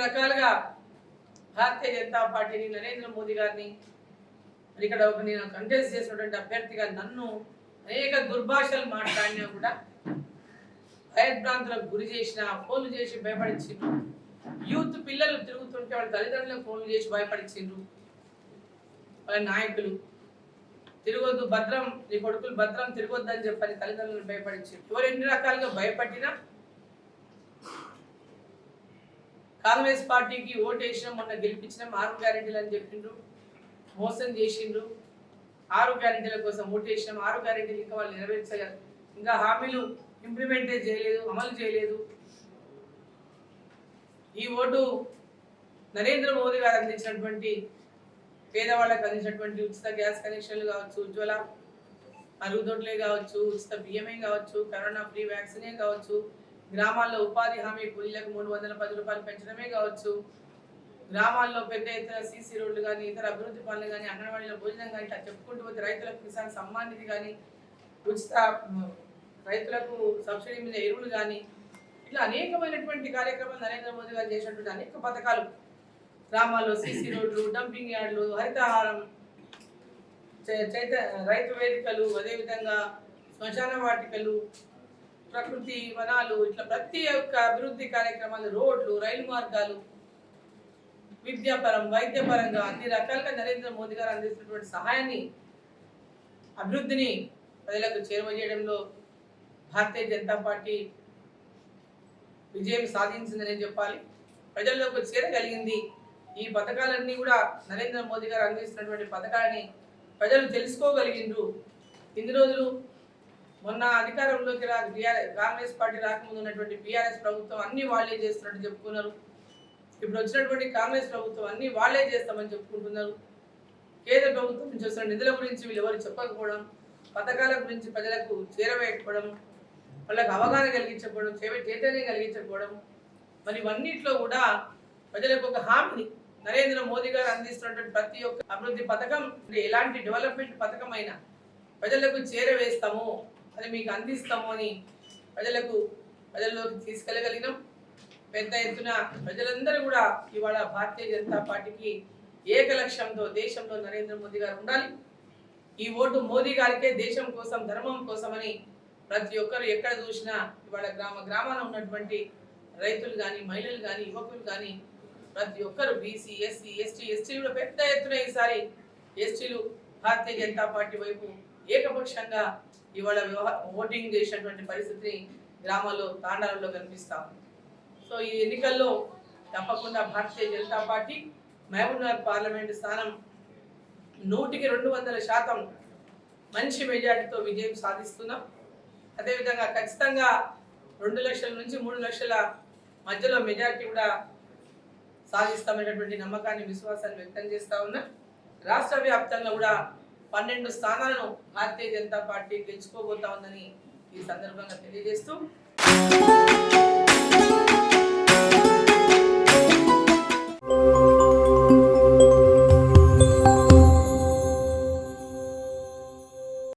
రకాలుగా భారతీయ జనతా పార్టీని నరేంద్ర మోదీ గారిని ఇక్కడ నేను కంటెస్ట్ చేసినటువంటి అభ్యర్థిగా నన్ను అనేక దుర్భాషలు మాట్లాడినా కూడా భయభ్రాంతులకు గురి చేసిన, ఫోన్లు చేసి భయపడించిండ్రు. యూత్ పిల్లలు తిరుగుతుంటే వాళ్ళ తల్లిదండ్రులకు ఫోన్లు చేసి భయపడించిండ్రు. వాళ్ళ నాయకులు తిరగొద్దు, భద్రం, నీ కొడుకులు భద్రం, తిరగొద్దని చెప్పని తల్లిదండ్రులను భయపడించిండ్రు. ఎవరు ఎన్ని రకాలుగా భయపడినా కాంగ్రెస్ పార్టీకి ఓటు వేసినాం, మొన్న గెలిపించినాం, 6 గ్యారెంటీలు అని చెప్పిండ్రు, మోసం చేసిండ్రు. 6 గ్యారెంటీల కోసం ఓటు వేసినాం, 6 గ్యారెంటీలు ఇంకా వాళ్ళు నెరవేర్చగలరు, ఇంకా హామీలు ఇంప్లిమెంటే చేయలేదు, అమలు చేయలేదు. ఈ ఓటు నరేంద్ర మోదీ గారు అందించినటువంటి పేదవాళ్ళకు అందించినటువంటి ఉచిత గ్యాస్ కనెక్షన్లు కావచ్చు, ఉజ్వల మరుగుదొడ్లే కావచ్చు, ఉచిత బియ్యమే కావచ్చు, కరోనా ఫ్రీ వ్యాక్సినే కావచ్చు, గ్రామాల్లో ఉపాధి హామీ కూలీలకు 310 రూపాయలు పెంచడమే కావచ్చు, గ్రామాల్లో పెద్ద ఎత్తున సీసీ రోడ్లు కానీ, ఇతర అభివృద్ధి పనులు కానీ, అంగన్వాడీలో భోజనం కానీ, ఇట్లా చెప్పుకుంటూ పోతే రైతులకు కిసాన్ సమ్మాన్ నిధి కానీ, ఉచిత రైతులకు సబ్సిడీ మీద ఎరువులు కానీ, ఇట్లా అనేకమైనటువంటి కార్యక్రమాలు నరేంద్ర మోదీ గారు చేసినటువంటి అనేక పథకాలు, గ్రామాల్లో సీసీ రోడ్లు, డంపింగ్ యార్డులు, హరితహారం, రైతు వేదికలు, అదేవిధంగా శ్మశాన వాటికలు, ప్రకృతి వనాలు, ఇట్లా ప్రతి ఒక్క అభివృద్ధి కార్యక్రమాలు, రోడ్లు, రైలు మార్గాలు, విద్యాపరం, వైద్యపరంగా అన్ని రకాలుగా నరేంద్ర మోదీ గారు అందిస్తున్నటువంటి సహాయాన్ని, అభివృద్ధిని ప్రజలకు చేరువజేయడంలో భారతీయ జనతా పార్టీ విజయం సాధించిందనే చెప్పాలి. ప్రజల్లోకి చేరగలిగింది. ఈ పథకాలన్నీ కూడా నరేంద్ర మోదీ గారు అందిస్తున్నటువంటి పథకాలని ప్రజలు తెలుసుకోగలిగిండ్రు. ఇన్ని రోజులు మొన్న అధికారంలోకి కాంగ్రెస్ పార్టీ రాకముందు ఉన్నటువంటి బీఆర్ఎస్ ప్రభుత్వం అన్ని వాళ్లే చేస్తున్నట్టు చెప్పుకున్నారు. ఇప్పుడు వచ్చినటువంటి కాంగ్రెస్ ప్రభుత్వం అన్ని వాళ్లే చేస్తామని చెప్పుకుంటున్నారు. కేంద్ర ప్రభుత్వం నుంచి వస్తున్న నిధుల గురించి వీళ్ళు ఎవరు చెప్పకపోవడం, పథకాల గురించి ప్రజలకు చేరవేయకపోవడం, వాళ్ళకు అవగాహన కలిగించకపోవడం, చైతన్యం కలిగించకపోవడం, మరి ఇవన్నిట్లో కూడా ప్రజలకు ఒక హామీని నరేంద్ర మోదీ గారు అందిస్తున్నటువంటి ప్రతి ఒక్క అభివృద్ధి పథకం, ఎలాంటి డెవలప్మెంట్ పథకం అయినా ప్రజలకు చేరవేస్తాము, అది మీకు అందిస్తాము అని ప్రజల్లోకి తీసుకెళ్ళగలిగినాం. పెద్ద ఎత్తున ప్రజలందరూ కూడా ఇవాళ భారతీయ జనతా పార్టీకి ఏక లక్ష్యంతో దేశంలో నరేంద్ర మోదీ గారు ఉండాలి, ఈ ఓటు మోదీ గారికే, దేశం కోసం, ధర్మం కోసం అని ప్రతి ఒక్కరు ఎక్కడ చూసినా ఇవాళ గ్రామాన ఉన్నటువంటి రైతులు కానీ, మహిళలు కానీ, యువకులు కానీ ప్రతి ఒక్కరు బీసీ, ఎస్సీ, ఎస్టీ కూడా పెద్ద ఎత్తున ఈసారి ఎస్టీలు భారతీయ జనతా పార్టీ వైపు ఏకపక్షంగా ఇవాళ ఓటింగ్ చేసినటువంటి పరిస్థితిని గ్రామాల్లో, తాండాలలో కనిపిస్తాం. సో ఈ ఎన్నికల్లో తప్పకుండా భారతీయ జనతా పార్టీ మహబూబ్నగర్ పార్లమెంటు స్థానం 100కి 200% మంచి మెజార్టీతో విజయం సాధిస్తున్నాం. అదేవిధంగా ఖచ్చితంగా 2 లక్షల నుంచి 3 లక్షల మధ్యలో మెజార్టీ కూడా సాధిస్తామనేటువంటి నమ్మకాన్ని, విశ్వాసాన్ని వ్యక్తం చేస్తా ఉన్నా. రాష్ట్ర వ్యాప్తంగా కూడా 12 స్థానాలను భారతీయ జనతా పార్టీ గెలుచుకోబోతా ఉందని ఈ సందర్భంగా తెలియజేస్తూ